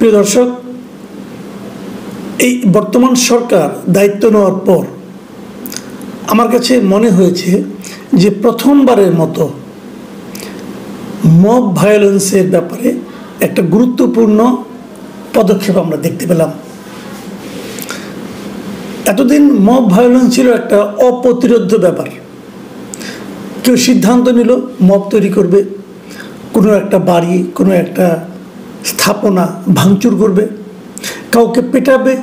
প্রিয় দর্শক, এই বর্তমান সরকার দায়িত্ব নেওয়ার পর আমার কাছে মনে হয়েছে যে প্রথমবারের মতো মব ভায়োলেন্সের ব্যাপারে একটা গুরুত্বপূর্ণ পদক্ষেপ আমরা দেখতে পেলাম। এতদিন মব ভায়োলেন্স ছিল একটা অপ্রতিরোধ্য ব্যাপার। কেউ সিদ্ধান্ত নিল মব তৈরি করবে, কোনো একটা বাড়ি, কোনো একটা স্থাপনা ভাঙচুর করবে, কাউকে পেটাবে,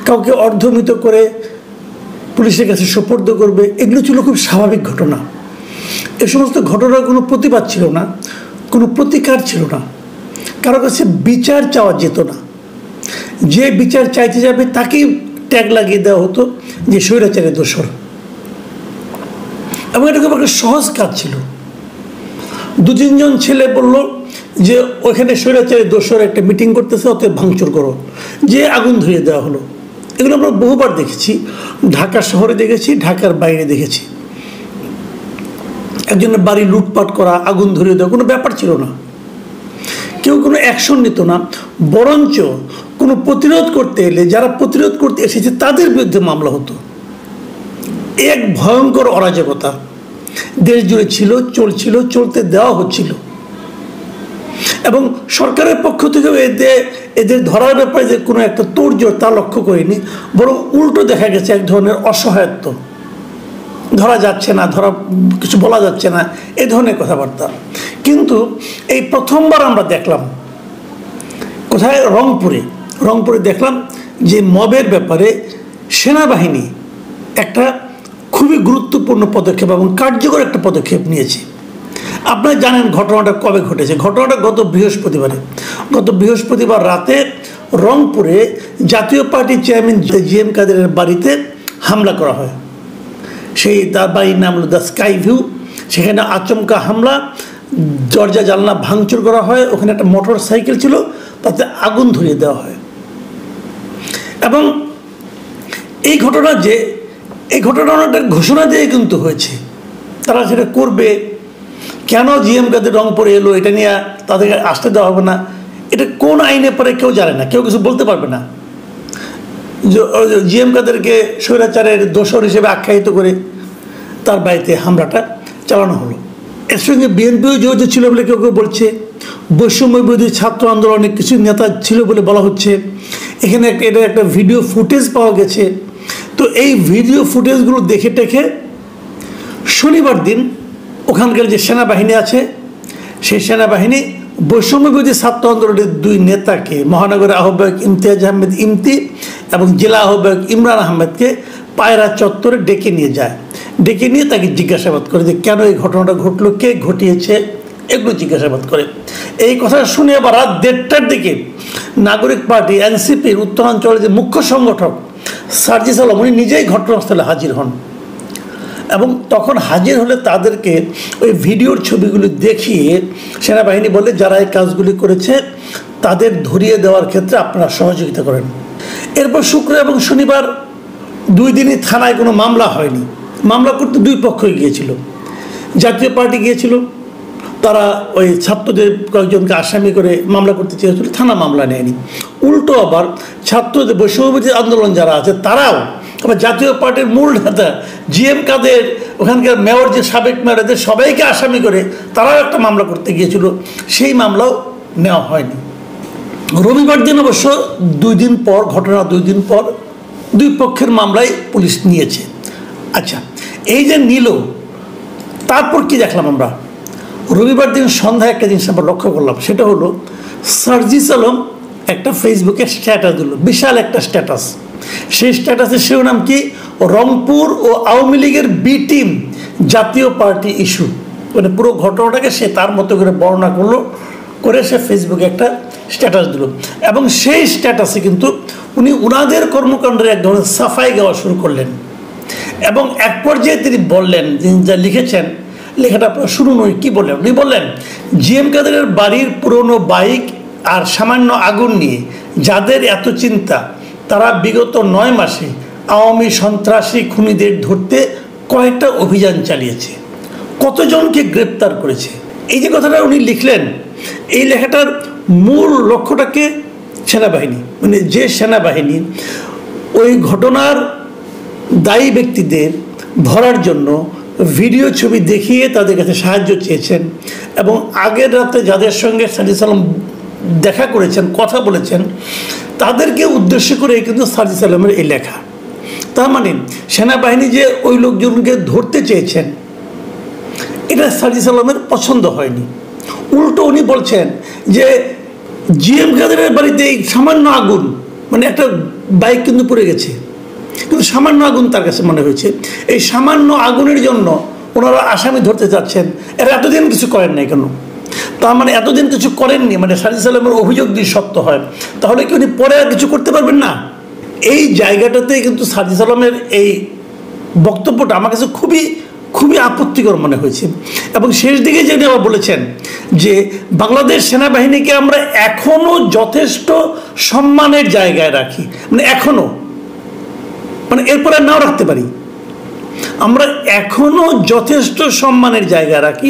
কাউকে অর্ধমৃত করে পুলিশের কাছে সোপর্দ করবে। এগুলো ছিল খুব স্বাভাবিক ঘটনা। এ সমস্ত ঘটনার কোনো প্রতিবাদ ছিল না, কোনো প্রতিকার ছিল না, কারো কাছে বিচার চাওয়া যেত না। যে বিচার চাইতে যাবে তাকেই ট্যাগ লাগিয়ে দেওয়া হতো যে স্বৈরাচারের দোসর। এবং এটা খুব একটা সহজ কাজ ছিল। দু তিনজন ছেলে বলল যে ওইখানে স্বৈরাচারের দোসর একটা মিটিং করতেছে, ওতে ভাঙচুর করো, যে আগুন ধরিয়ে দেওয়া হলো। এগুলো আমরা বহুবার দেখেছি, ঢাকা শহরে দেখেছি, ঢাকার বাইরে দেখেছি। একজনের বাড়ি লুটপাট করা, আগুন ধরিয়ে দেওয়া কোনো ব্যাপার ছিল না। কেউ কোনো অ্যাকশন নিত না, বরঞ্চ কোনো প্রতিরোধ করতে এলে যারা প্রতিরোধ করতে এসেছে তাদের বিরুদ্ধে মামলা হতো। এক ভয়ঙ্কর অরাজকতা দেশ জুড়ে ছিল, চলছিল, চলতে দেওয়া হচ্ছিল। এবং সরকারের পক্ষ থেকে এদের ধরার ব্যাপারে যে কোনো একটা তোড়জোড় তা লক্ষ্য করিনি, বরং উল্টো দেখা গেছে এক ধরনের অসহায়ত্ব। ধরা যাচ্ছে না, কিছু বলা যাচ্ছে না, এই ধরনের কথাবার্তা। কিন্তু এই প্রথমবার আমরা দেখলাম কোথায়, রংপুরে দেখলাম যে মবের ব্যাপারে সেনাবাহিনী একটা খুবই গুরুত্বপূর্ণ পদক্ষেপ এবং কার্যকর একটা পদক্ষেপ নিয়েছে। আপনারা জানেন ঘটনাটা কবে ঘটেছে। ঘটনাটা গত বৃহস্পতিবার রাতে রংপুরে জাতীয় পার্টির চেয়ারম্যান জিএম কাদেরের বাড়িতে হামলা করা হয়। তার বাড়ির নাম হলো দ্য স্কাই ভিউ। সেখানে আচমকা হামলা, দরজা জানলা ভাঙচুর করা হয়। ওখানে একটা মোটর সাইকেল ছিল, তাতে আগুন ধরিয়ে দেওয়া হয়। এবং এই ঘটনাটা ঘোষণা দিয়ে কিন্তু হয়েছে তারা সেটা করবে। কেন জিএম কাদের রংপুরে এলো এটা নিয়ে তাদেরকে আসতে দেওয়া হবে না, এটা কোন আইনে পরে কেউ জানে না, কেউ কিছু বলতে পারবে না। জিএম কাদেরকে স্বৈরাচারের দোসর হিসেবে আখ্যায়িত করে তার বাড়িতে হামলাটা চালানো হলো। এর সঙ্গে বিএনপিও জড়িত ছিল বলে কেউ কেউ বলছে। বৈষম্য বিরোধী ছাত্র আন্দোলনের কিছু নেতা ছিল বলে বলা হচ্ছে। এখানে এটা একটা ভিডিও ফুটেজ পাওয়া গেছে। তো এই ভিডিও ফুটেজগুলো দেখে টেখে শনিবার দিন ওখানকার যে সেনাবাহিনী আছে, সেই সেনাবাহিনী বৈষম্য বিরোধী ছাত্র আন্দোলনের দুই নেতাকে, মহানগরের আহ্বায়ক ইমতিয়াজ আহমেদ ইমতি এবং জেলা আহ্বায়ক ইমরান আহমেদকে পায়রা চত্বরে ডেকে নিয়ে যায়। ডেকে নিয়ে তাকে জিজ্ঞাসাবাদ করে যে কেন এই ঘটনাটা ঘটলো, কে ঘটিয়েছে, এগুলো জিজ্ঞাসাবাদ করে। এই কথা শুনে আবার রাত 1:30টার দিকে নাগরিক পার্টি এনসিপির উত্তরাঞ্চলের যে মুখ্য সংগঠক সার্জিস আলম, উনি নিজেই ঘটনাস্থলে হাজির হন। এবং তখন হাজির হলে তাদেরকে ওই ভিডিওর ছবিগুলি দেখিয়ে সেনাবাহিনী বলে যারা এই কাজগুলি করেছে তাদের ধরিয়ে দেওয়ার ক্ষেত্রে আপনারা সহযোগিতা করেন। এরপর শুক্র এবং শনিবার 2 দিনই থানায় কোনো মামলা হয়নি। মামলা করতে দুই পক্ষই গিয়েছিল। জাতীয় পার্টি গিয়েছিল, তারা ওই ছাত্রদের কয়েকজনকে আসামি করে মামলা করতে চেয়েছিল, থানা মামলা নেয়নি। উল্টো আবার ছাত্রদের বৈষম্যবিরোধী আন্দোলন যারা আছে তারাও আবার জাতীয় পার্টির মূল নেতা জিএম কাদের, ওখানকার মেয়র যে সাবেক মেয়র, এদের সবাইকে আসামি করে তারাও একটা মামলা করতে গিয়েছিল, সেই মামলাও নেওয়া হয়নি। রবিবার দিন অবশ্য 2 দিন পর, ঘটনা 2 দিন পর দুই পক্ষের মামলায় পুলিশ নিয়েছে। আচ্ছা, এই যে নিল, তারপর কি দেখলাম আমরা? রবিবার দিন সন্ধ্যায় একটা জিনিস আমরা লক্ষ্য করলাম, সেটা হলো সার্জিস আলম একটা ফেসবুকে স্ট্যাটাস দিল, বিশাল একটা স্ট্যাটাস। সেই স্ট্যাটাসের শিরোনাম কি? রংপুর ও আওয়ামী লীগের বি টিম জাতীয় পার্টি ইস্যু। মানে পুরো ঘটনাটাকে সে তার মতো করে বর্ণনা করে সে ফেসবুকে একটা স্ট্যাটাস দিল। এবং সেই স্ট্যাটাসে কিন্তু উনি উনাদের কর্মকাণ্ডের এক ধরনের সাফাই গাওয়া শুরু করলেন। এবং এক পর্যায়ে তিনি বললেন, যিনি যা লিখেছেন, লেখাটা আপনারা শুনুন উনি কী বললেন। উনি বললেন, জিএম কাদেরের বাড়ির পুরনো বাইক আর সামান্য আগুন নিয়ে যাদের এত চিন্তা, তারা বিগত 9 মাসে আওয়ামী সন্ত্রাসী খুনিদের ধরতে কয়েকটা অভিযান চালিয়েছে, কতজনকে গ্রেপ্তার করেছে। এই যে কথাটা উনি লিখলেন, এই লেখাটার মূল লক্ষ্যটাকে সেনাবাহিনী, মানে যে সেনাবাহিনী ওই ঘটনার দায়ী ব্যক্তিদের ধরার জন্য ভিডিও ছবি দেখিয়ে তাদের কাছে সাহায্য চেয়েছেন এবং আগের রাতে যাদের সঙ্গে সাজিদ সালাম দেখা করেছেন, কথা বলেছেন, তাদেরকে উদ্দেশ্য করে কিন্তু সাজিদ সালামের এই লেখা। তার মানে সেনাবাহিনী যে ওই লোকজনকে ধরতে চেয়েছেন এটা সাজিদ সালামের পছন্দ হয়নি। উল্টো উনি বলছেন যে জিএম কাদেরের বাড়িতে এই সামান্য আগুন, মানে একটা বাইক কিন্তু পড়ে গেছে, কিন্তু সামান্য আগুন তার কাছে মনে হয়েছে, এই সামান্য আগুনের জন্য ওনারা আসামি ধরতে চাচ্ছেন। এরা এতদিন কিছু করেন নাই কেন? তার মানে এতদিন কিছু করেননি, মানে সাজিদ সালামের অভিযোগ যদি সত্য হয় তাহলে কি উনি পরে আর কিছু করতে পারবেন না? এই জায়গাটাতে কিন্তু সাজিদ সালামের এই বক্তব্যটা আমার কাছে খুবই খুবই আপত্তিকর মনে হয়েছে। এবং শেষ দিকে যেটা আবার বলেছেন যে বাংলাদেশ সেনাবাহিনীকে আমরা এখনো যথেষ্ট সম্মানের জায়গায় রাখি, মানে এখনো, মানে এরপরে নাও রাখতে পারি, আমরা এখনো যথেষ্ট সম্মানের জায়গায় রাখি,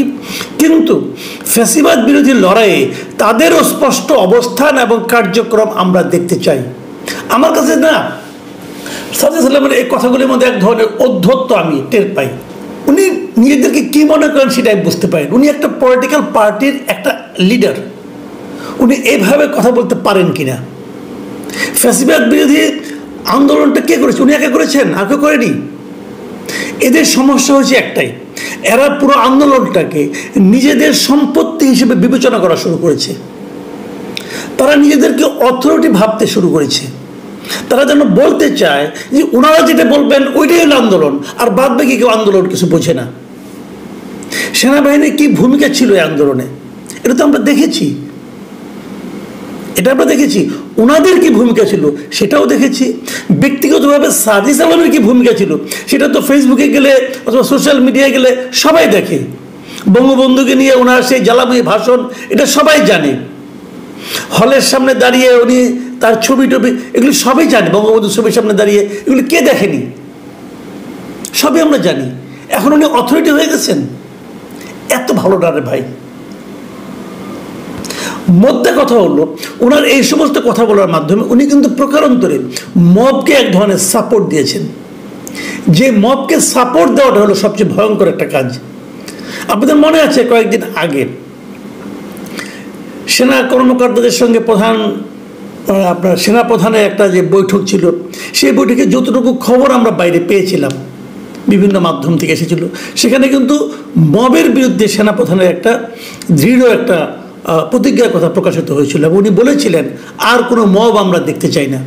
কিন্তু ফ্যাসিবাদ বিরোধী লড়াইয়ে তাদেরও স্পষ্ট অবস্থান এবং কার্যক্রম আমরা দেখতে চাই। আমার কাছে না সাজিদ সালামের এই কথাগুলির মধ্যে এক ধরনের অধ্যত্ব আমি টের পাই। উনি নিজেদেরকে কী মনে করেন সেটাই বুঝতে পারেন। উনি একটা পলিটিক্যাল পার্টির একটা লিডার, উনি এইভাবে কথা বলতে পারেন কিনা। ফ্যাসিবাদ বিরোধী আন্দোলনটা কে করেছে? উনি একা করেছেন, আর কেউ করেনি। এদের সমস্যা হচ্ছে একটাই, এরা পুরো আন্দোলনটাকে নিজেদের সম্পত্তি হিসেবে বিবেচনা করা শুরু করেছে। তারা নিজেদেরকে অথরিটি ভাবতে শুরু করেছে। তারা যেন বলতে চায় যে ওনারা যেটা বলবেন ওইটাই হলো আন্দোলন, আর বাদ বাকি কেউ আন্দোলন কিছু বোঝে না। সেনাবাহিনীর কি ভূমিকা ছিল এই আন্দোলনে এটা তো আমরা দেখেছি, ওনাদের কি ভূমিকা ছিল সেটাও দেখেছি। ব্যক্তিগতভাবে সাজিদ সালামের কি ভূমিকা ছিল সেটা তো ফেসবুকে গেলে অথবা সোশ্যাল মিডিয়ায় গেলে সবাই দেখে। বঙ্গবন্ধুকে নিয়ে ওনার সেই জ্বালাময়ী ভাষণ এটা সবাই জানে। হলের সামনে দাঁড়িয়ে উনি তার ছবি টবি এগুলি সবাই জানে। বঙ্গবন্ধুর ছবির সামনে দাঁড়িয়ে এগুলি কে দেখেনি? সবই আমরা জানি। এখন উনি অথরিটি হয়ে গেছেন, এত ভালো ডারে ভাই। মধ্যে কথা হলো ওনার এই সমস্ত কথা বলার মাধ্যমে উনি কিন্তু প্রকারান্তরে মবকে এক ধরনের সাপোর্ট দিয়েছেন। যে মবকে সাপোর্ট দেওয়াটা হলো সবচেয়ে ভয়ঙ্কর একটা কাজ। আপনাদের মনে আছে কয়েকদিন আগে সেনা কর্মকর্তাদের সঙ্গে আপনার সেনাপ্রধানের একটা যে বৈঠক ছিল, সেই বৈঠকে যতটুকু খবর আমরা বাইরে পেয়েছিলাম বিভিন্ন মাধ্যম থেকে এসেছিল, সেখানে কিন্তু মবের বিরুদ্ধে সেনাপ্রধানের একটা দৃঢ় একটা প্রতিজ্ঞার কথা প্রকাশিত হয়েছিল এবং উনি বলেছিলেন আর কোনো মব আমরা দেখতে চাই না।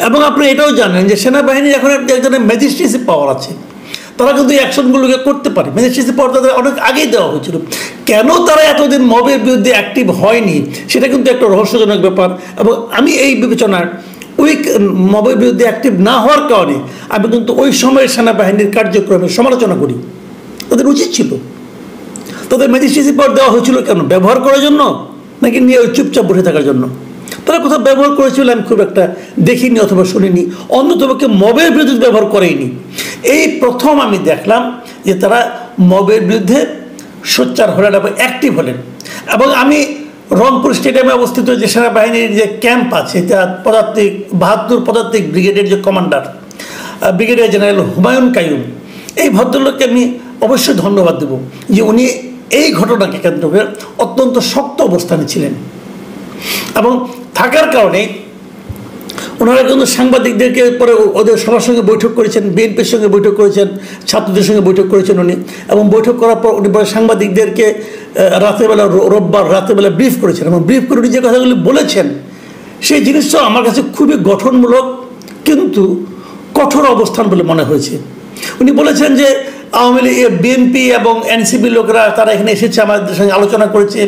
এবং আপনি এটাও জানেন যে সেনাবাহিনীর এখন একজনের ম্যাজিস্ট্রেসি পাওয়ার আছে, তারা কিন্তু এই অ্যাকশনগুলোকে করতে পারে। ম্যাজিস্ট্রেসি পাওয়ার তাদের অনেক আগেই দেওয়া হয়েছিল। কেন তারা এতদিন মবের বিরুদ্ধে অ্যাক্টিভ হয়নি সেটা কিন্তু একটা রহস্যজনক ব্যাপার। এবং আমি এই বিবেচনার ওই মবের বিরুদ্ধে অ্যাক্টিভ না হওয়ার কারণে আমি কিন্তু ওই সময়ের সেনাবাহিনীর কার্যক্রমের সমালোচনা করি। তাদের উচিত ছিল, তাদের ম্যাজিস্ট্রেসি পাওয়ার দেওয়া হয়েছিল কেন? ব্যবহার করার জন্য নাকি নিয়ে ওই চুপচাপ বসে থাকার জন্য? তারা কোথাও ব্যবহার করেছিল আমি খুব একটা দেখিনি অথবা শুনিনি, অন্ততপক্ষে মবের বিরুদ্ধে ব্যবহার করেইনি। এই প্রথম আমি দেখলাম যে তারা মবের বিরুদ্ধে সোচ্চার হলেন এবং অ্যাক্টিভ হলেন। এবং আমি রংপুর স্টেডিয়ামে অবস্থিত যে সেনাবাহিনীর যে ক্যাম্প আছে, পদাতিক 72 পদাতিক ব্রিগেডের যে commander brigadier general Humayun Qaiyum, এই ভদ্রলোককে আমি অবশ্যই ধন্যবাদ দেব যে উনি এই ঘটনাকে কেন্দ্র করে অত্যন্ত শক্ত অবস্থানে ছিলেন এবং থাকার কারণে ওনারা কিন্তু সাংবাদিকদেরকে পরে ওদের সবার সঙ্গে বৈঠক করেছেন, বিএনপির সঙ্গে বৈঠক করেছেন, ছাত্রদের সঙ্গে বৈঠক করেছেন উনি। এবং বৈঠক করার পর উনি পরে সাংবাদিকদেরকে রাতেরবেলা, রোববার রাতেরবেলা ব্রিফ করেছেন এবং ব্রিফ করে উনি যে কথাগুলি বলেছেন সেই জিনিসটা আমার কাছে খুবই গঠনমূলক কিন্তু কঠোর অবস্থান বলে মনে হয়েছে। উনি বলেছেন যে আওয়ামী লীগ, বিএনপি এবং এনসিপি লোকরা তারা এখানে এসেছে, আমাদের সঙ্গে আলোচনা করেছে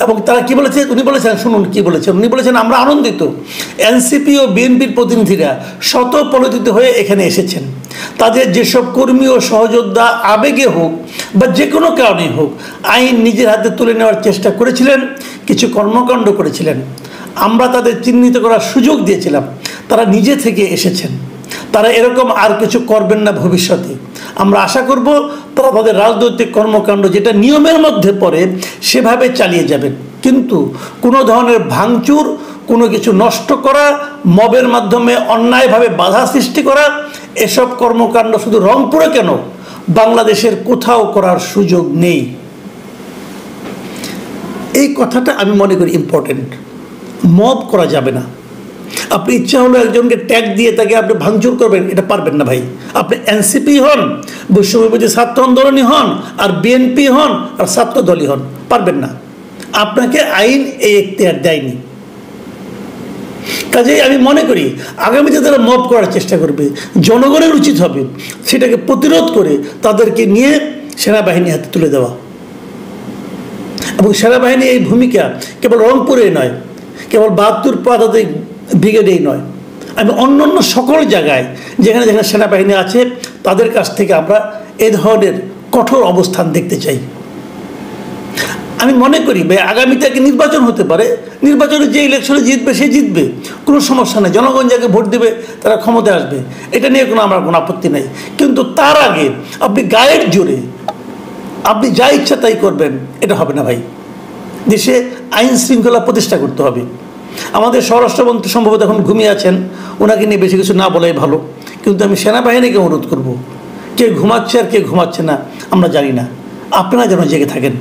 এবং তারা কি বলেছে উনি বলেছেন, শুনুন কি বলেছেন। উনি বলেছেন আমরা আনন্দিত এনসিপি ও বিএনপির প্রতিনিধিরা স্বতঃপ্রণোদিত হয়ে এখানে এসেছেন। তাদের যেসব কর্মী ও সহযোদ্ধা আবেগে হোক বা যে কোনো কারণে হোক আইন নিজের হাতে তুলে নেওয়ার চেষ্টা করেছিলেন, কিছু কর্মকাণ্ড করেছিলেন, আমরা তাদের চিহ্নিত করার সুযোগ দিয়েছিলাম। তারা নিজে থেকে এসেছেন, তারা এরকম আর কিছু করবেন না ভবিষ্যতে। আমরা আশা করব তারা তাদের রাজনৈতিক কর্মকাণ্ড যেটা নিয়মের মধ্যে পড়ে সেভাবে চালিয়ে যাবেন, কিন্তু কোনো ধরনের ভাঙচুর কোনো কিছু নষ্ট করা, মবের মাধ্যমে অন্যায়ভাবে বাধা সৃষ্টি করা, এসব কর্মকাণ্ড শুধু রংপুরে কেন, বাংলাদেশের কোথাও করার সুযোগ নেই। এই কথাটা আমি মনে করি ইম্পর্টেন্ট। মব করা যাবে না। আপনি ইচ্ছা হলো একজনকে ট্যাগ দিয়ে তাকে আপনি ভাঙচুর করবেন, এটা পারবেন না ভাই। আপনি এনসিপি হন, বৈষম্যবিরোধী ছাত্র আন্দোলনী হন, আর বিএনপি হন, আর ছাত্র দলই হন, পারবেন না। আপনাকে আইন এই এখতিয়ার দেয়নি। কাজেই আমি মনে করি আগামীতে তারা মব করার চেষ্টা করবে, জনগণের উচিত হবে সেটাকে প্রতিরোধ করে তাদেরকে নিয়ে সেনাবাহিনী হাতে তুলে দেওয়া। এবং সেনাবাহিনী এই ভূমিকা কেবল রংপুরে নয়, কেবল ৭২ পদাতিক ব্রিগেডেই নয়, আমি অন্য অন্য সকল জায়গায় যেখানে যেখানে সেনাবাহিনী আছে তাদের কাছ থেকে আমরা এ ধরনের কঠোর অবস্থান দেখতে চাই। আমি মনে করি ভাই আগামীতে একটা নির্বাচন হতে পারে, নির্বাচনে যে ইলেকশনে জিতবে সে জিতবে, কোনো সমস্যা নেই, জনগণ যাকে ভোট দেবে তারা ক্ষমতায় আসবে, এটা নিয়ে আমার কোনো আপত্তি নেই। কিন্তু তার আগে আপনি গায়ের জোরে আপনি যা ইচ্ছা তাই করবেন, এটা হবে না ভাই। দেশে আইন শৃঙ্খলা প্রতিষ্ঠা করতে হবে। আমাদের স্বরাষ্ট্রমন্ত্রী সম্ভবত এখন ঘুমিয়ে আছেন, ওনাকে নিয়ে বেশি কিছু না বলাই ভালো। কিন্তু আমি সেনাবাহিনীকে অনুরোধ করব, কে ঘুমাচ্ছে আর কে ঘুমাচ্ছে না আমরা জানি না, আপনারা যেন জেগে থাকেন।